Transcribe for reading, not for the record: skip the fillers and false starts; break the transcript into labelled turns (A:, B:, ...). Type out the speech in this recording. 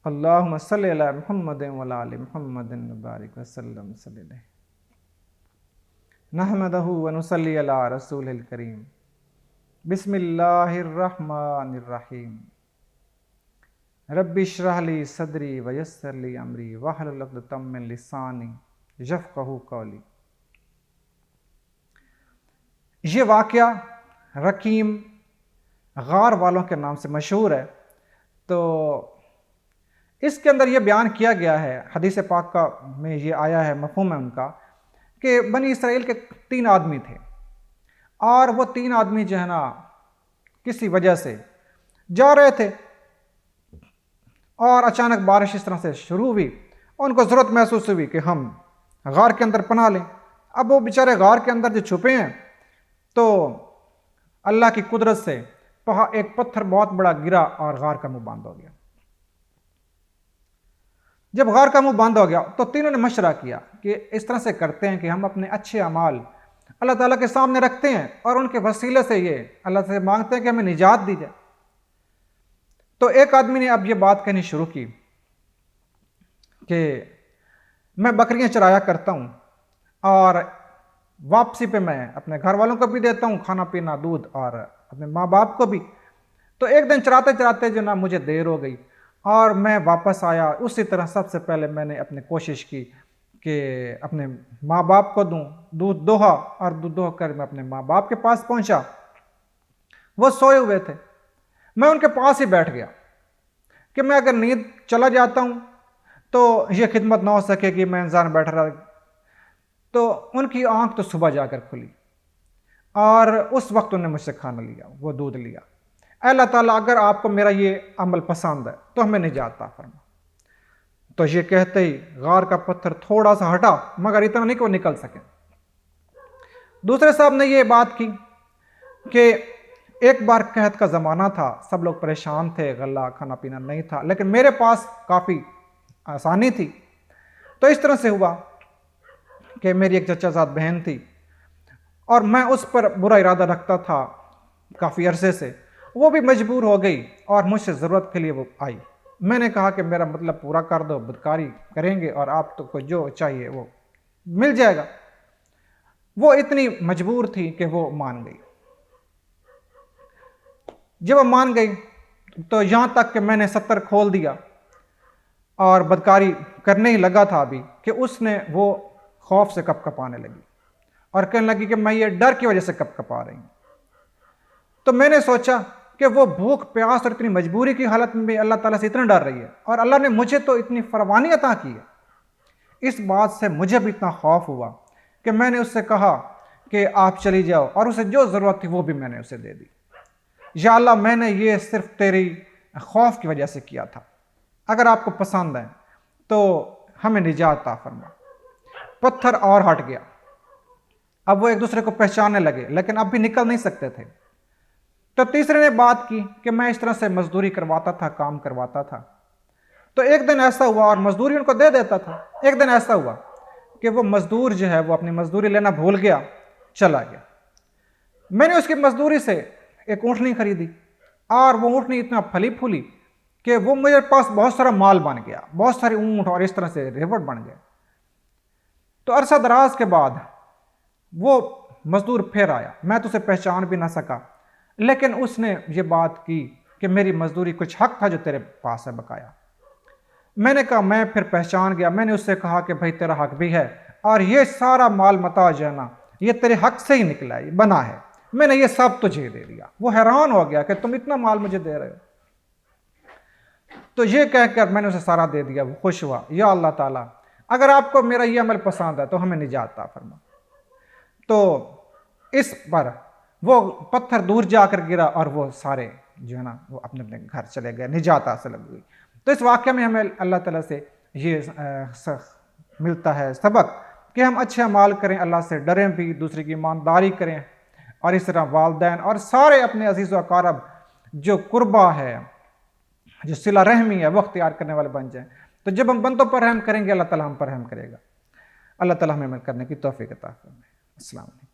A: اللہم صلی علی محمد وعلی آل محمد وبارک وسلم صلی اللہ نحمدہ ونصلی علی رسول الکریم بسم اللہ الرحمن الرحیم رب اشرح لی صدری ویسر لی امری واحلل عقدۃ من لسانی یفقہوا قولی۔ یہ واقعہ رقیم غار والوں کے نام سے مشہور ہے۔ تو اس کے اندر یہ بیان کیا گیا ہے، حدیث پاک کا میں یہ آیا ہے، مفہوم ہے ان کا، کہ بنی اسرائیل کے 3 آدمی تھے، اور وہ 3 آدمی جو ہے نا کسی وجہ سے جا رہے تھے اور اچانک بارش اس طرح سے شروع ہوئی، ان کو ضرورت محسوس ہوئی کہ ہم غار کے اندر پناہ لیں۔ اب وہ بیچارے غار کے اندر جو چھپے ہیں، تو اللہ کی قدرت سے ایک پتھر بہت بڑا گرا اور غار کا منہ بند ہو گیا۔ جب غار کا منہ بند ہو گیا تو تینوں نے مشورہ کیا کہ اس طرح سے کرتے ہیں کہ ہم اپنے اچھے اعمال اللہ تعالیٰ کے سامنے رکھتے ہیں اور ان کے وسیلے سے یہ اللہ سے مانگتے ہیں کہ ہمیں نجات دی جائے۔ تو ایک آدمی نے اب یہ بات کہنی شروع کی کہ میں بکریاں چرایا کرتا ہوں اور واپسی پہ میں اپنے گھر والوں کو بھی دیتا ہوں کھانا پینا، دودھ، اور اپنے ماں باپ کو بھی۔ تو ایک دن چراتے چراتے جو نا مجھے دیر ہو گئی اور میں واپس آیا، اسی طرح سب سے پہلے میں نے اپنے کوشش کی کہ اپنے ماں باپ کو دوں، دودھ دوہا، اور دودھ دوہ کر میں اپنے ماں باپ کے پاس پہنچا۔ وہ سوئے ہوئے تھے، میں ان کے پاس ہی بیٹھ گیا کہ میں اگر نیند چلا جاتا ہوں تو یہ خدمت نہ ہو سکے گی، میں انتظار بیٹھ رہا۔ تو ان کی آنکھ تو صبح جا کر کھلی اور اس وقت انہوں نے مجھ سے کھانا لیا، وہ دودھ لیا۔ اے اللہ تعالیٰ، اگر آپ کو میرا یہ عمل پسند ہے تو ہمیں نجات عطا فرما۔ تو یہ کہتے ہی غار کا پتھر تھوڑا سا ہٹا، مگر اتنا نہیں کہ وہ نکل سکے۔ دوسرے صاحب نے یہ بات کی کہ ایک بار قحط کا زمانہ تھا، سب لوگ پریشان تھے، غلہ کھانا پینا نہیں تھا، لیکن میرے پاس کافی آسانی تھی۔ تو اس طرح سے ہوا کہ میری ایک چچا زاد بہن تھی اور میں اس پر برا ارادہ رکھتا تھا کافی عرصے سے، وہ بھی مجبور ہو گئی اور مجھ سے ضرورت کے لیے وہ آئی۔ میں نے کہا کہ میرا مطلب پورا کر دو، بدکاری کریں گے اور آپ کو جو چاہیے وہ مل جائے گا۔ وہ اتنی مجبور تھی کہ وہ مان گئی۔ جب وہ مان گئی تو یہاں تک کہ میں نے 70 کھول دیا اور بدکاری کرنے ہی لگا تھا ابھی کہ اس نے وہ خوف سے کپ کپانے لگی اور کہنے لگی کہ میں یہ ڈر کی وجہ سے کپ کپا رہی ہوں۔ تو میں نے سوچا کہ وہ بھوک پیاس اور اتنی مجبوری کی حالت میں اللہ تعالیٰ سے اتنا ڈر رہی ہے، اور اللہ نے مجھے تو اتنی فراوانی عطا کی ہے۔ اس بات سے مجھے بھی اتنا خوف ہوا کہ میں نے اس سے کہا کہ آپ چلی جاؤ، اور اسے جو ضرورت تھی وہ بھی میں نے اسے دے دی۔ یا اللہ، میں نے یہ صرف تیری خوف کی وجہ سے کیا تھا، اگر آپ کو پسند ہے تو ہمیں نجات عطا فرما۔ پتھر اور ہٹ گیا، اب وہ ایک دوسرے کو پہچاننے لگے، لیکن اب بھی نکل نہیں سکتے تھے۔ تو تیسرے نے بات کی کہ میں اس طرح سے مزدوری کرواتا تھا، کام کرواتا تھا۔ تو ایک دن ایسا ہوا، اور مزدوری ان کو دے دیتا تھا، ایک دن ایسا ہوا کہ وہ مزدور جو ہے وہ اپنی مزدوری لینا بھول گیا، چلا گیا۔ میں نے اس کی مزدوری سے ایک اونٹنی خریدی، اور وہ اونٹنی اتنا پھلی پھولی کہ وہ میرے پاس بہت سارا مال بن گیا، بہت سارے اونٹ اور اس طرح سے ریوڑ بن گئے۔ تو عرصہ دراز کے بعد وہ مزدور پھر آیا، میں تو اسے پہچان بھی نہ سکا، لیکن اس نے یہ بات کی کہ میری مزدوری کچھ حق تھا جو تیرے پاس ہے بقایا۔ میں نے کہا، میں پھر پہچان گیا، میں نے اس سے کہا کہ بھائی تیرا حق بھی ہے، اور یہ سارا مال متاع جو ہے نا یہ تیرے حق سے ہی نکلا ہے، بنا ہے، میں نے یہ سب تجھے دے دیا۔ وہ حیران ہو گیا کہ تم اتنا مال مجھے دے رہے ہو۔ تو یہ کہہ کر میں نے اسے سارا دے دیا، وہ خوش ہوا۔ یا اللہ تعالیٰ، اگر آپ کو میرا یہ عمل پسند ہے تو ہمیں نجات عطا فرما۔ تو اس پر وہ پتھر دور جا کر گرا اور وہ سارے جو ہے نا وہ اپنے اپنے گھر چلے گئے، نجات حاصل ہوئی۔ تو اس واقعے میں ہمیں اللہ تعالیٰ سے یہ ملتا ہے سبق کہ ہم اچھے اعمال کریں، اللہ سے ڈریں بھی، دوسرے کی ایمانداری کریں، اور اس طرح والدین اور سارے اپنے عزیز و اقارب جو قربا ہے، جو صلہ رحمی ہے، وہ اختیار کرنے والے بن جائیں۔ تو جب ہم بندوں پر رحم کریں گے، اللہ تعالیٰ ہم پر رحم کرے گا۔ اللہ تعالیٰ ہمیں عمل کرنے کی توفیق عطا فرمائے۔ السلام علیکم۔